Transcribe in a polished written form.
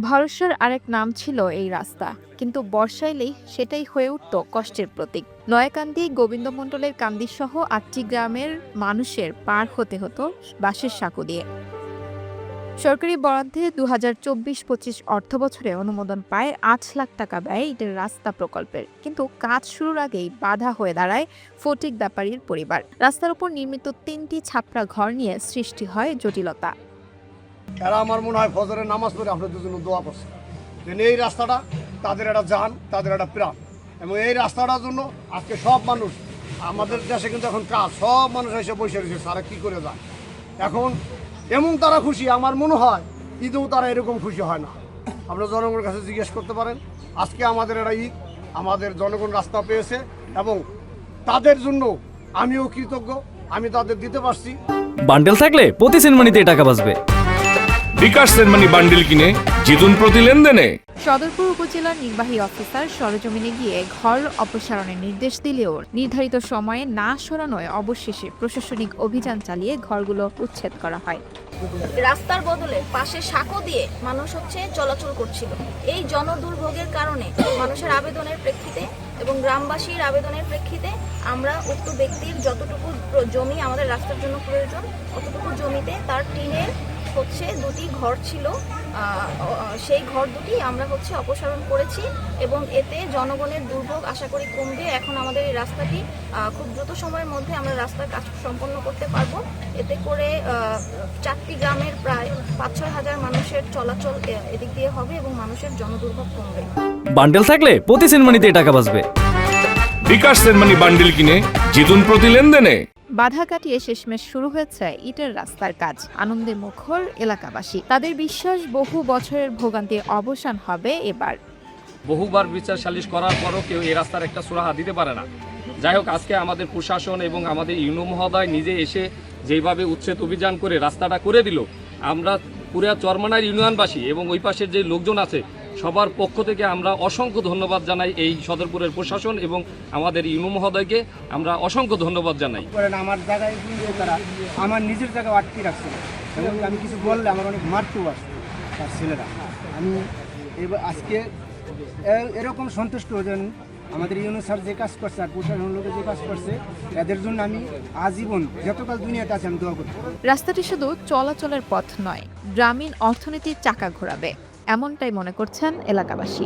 ভরসার আরেক নাম ছিল এই রাস্তা, কিন্তু বর্ষা এলেই সেটাই হয়ে উঠত কষ্টের প্রতীক। নয়াকান্দি, গোবিন্দ মণ্ডলের কান্দি সহ ৮টি গ্রামের মানুষের পার হতে হতো বাঁশের সাঁকো দিয়ে। সরকারি বরাদ্দে ২০২৪-২৫ অর্থবছরে অনুমোদন পায় ৮ লাখ টাকা ব্যয়ে ইটের রাস্তা প্রকল্পের, কিন্তু কাজ শুরুর আগেই বাধা হয়ে দাঁড়ায় ফটিক ব্যাপারীর পরিবার। রাস্তার উপর নির্মিত ৩টি ছাপড়া ঘর নিয়ে সৃষ্টি হয় জটিলতা। এরা আমার মনে হয় ফজরের নামাজ পড়ে আপনাদের জন্য দোয়া করছে, যেন এই রাস্তাটা তাদের একটা জান, তাদের একটা প্রাণ। এবং এই রাস্তাটার জন্য আজকে সব মানুষ, আমাদের দেশে কিন্তু এখন কাজ, সব মানুষ এসে বসে রয়েছে সারা কী করে যায়। এখন এমন তারা খুশি, আমার মনে হয় ঈদেও তারা এরকম খুশি হয় না। আপনারা জনগণের কাছে জিজ্ঞেস করতে পারেন। আজকে আমাদের একটা ঈদ, আমাদের জনগণ রাস্তা পেয়েছে এবং তাদের জন্য আমিও কৃতজ্ঞ, আমি তাদের দিতে পারছি। বান্ডেল থাকলে প্রতি সেনমানিতে টাকা বাঁচবে। বিকাশ সেনমানি বান্ডেল কিনে জিতুন প্রতি লেনদেনে। সদরপুর উপজেলার নির্বাহী অফিসার সরেজমিনে গিয়ে ঘর অপসারণের নির্দেশ দিলেও নির্ধারিত সময়ে না সরানোয় অবশেষে প্রশাসনিক অভিযান চালিয়ে ঘরগুলো উচ্ছেদ করা হয়। রাস্তার বদলে পাশে সাঁকো দিয়ে মানুষ চলাচল করছিল। এই জনদুর্ভোগের কারণে মানুষের আবেদনের প্রেক্ষিতে এবং গ্রামবাসীর আবেদনের প্রেক্ষিতে আমরা উক্ত ব্যক্তির যতটুকু জমি আমাদের রাস্তার জন্য প্রয়োজন ততটুকু জমিতে তার টিনের দুটি ঘর ছিল, সেই ঘর দুটি আমরা অপসারণ করেছি এবং এতে জনগণের দুর্ভোগ আশা করি কমবে। এখন আমাদের এই রাস্তাটি খুব দ্রুত সময়ের মধ্যে আমরা রাস্তার কাজ সম্পন্ন করতে পারবো। এতে করে 4টি গ্রামের প্রায় ৫-৬ হাজার মানুষের চলাচল এদিক দিয়ে হবে এবং মানুষের জনদুর্ভোগ কমবে। বান্ডেল থাকলে প্রতি সেনমানিতে টাকা বাঁচবে। বিকাশ সেনমানি বান্ডেল কিনে জিতুন প্রতি লেনদেনে। বাধা কাটিয়ে শেষমেশ শুরু হয়েছে ইটের রাস্তার কাজ। আনন্দে মুখর এলাকাবাসী, তাদের বিশ্বাস বহু বছরের ভোগান্তির অবসান হবে এবার। বহুবার বিচার সালিশ করার পরও কেউ এই রাস্তার একটা সুরাহা দিতে পারে না। যাই হোক, আজকে আমাদের প্রশাসন এবং আমাদের ইউনো মহোদয় নিজে এসে যেভাবে উচ্ছেদ অভিযান করে রাস্তাটা করে দিল, আমরা পুরা চরমানার ইউনিয়নবাসী এবং ওই পাশের যে লোকজন আছে সবার পক্ষ থেকে আমরা অসংখ্য ধন্যবাদ জানাই। এই সদরপুরের প্রশাসন এবং আমাদের ইউনো মহোদয়কে আমরা অসংখ্য ধন্যবাদ জানাই। আমার জায়গায় তারা আমার নিজের জায়গায় আটকে রাখছে এবং আমি কিছু বললে আমার অনেক মারতেও আসছে তার ছেলেরা। আমি আজকে এরকম সন্তুষ্ট যেন আমাদের ইউনো স্যার যে কাজ করছে আর প্রশাসন লোকে যে কাজ করছে এদের জন্য আমি আজীবন যতকাল দুনিয়াতে আছে আমি দোয়া করি। রাস্তাটি শুধু চলাচলের পথ নয়, গ্রামীণ অর্থনীতির চাকা ঘোরাবে, এমনটাই মনে করছেন এলাকাবাসী।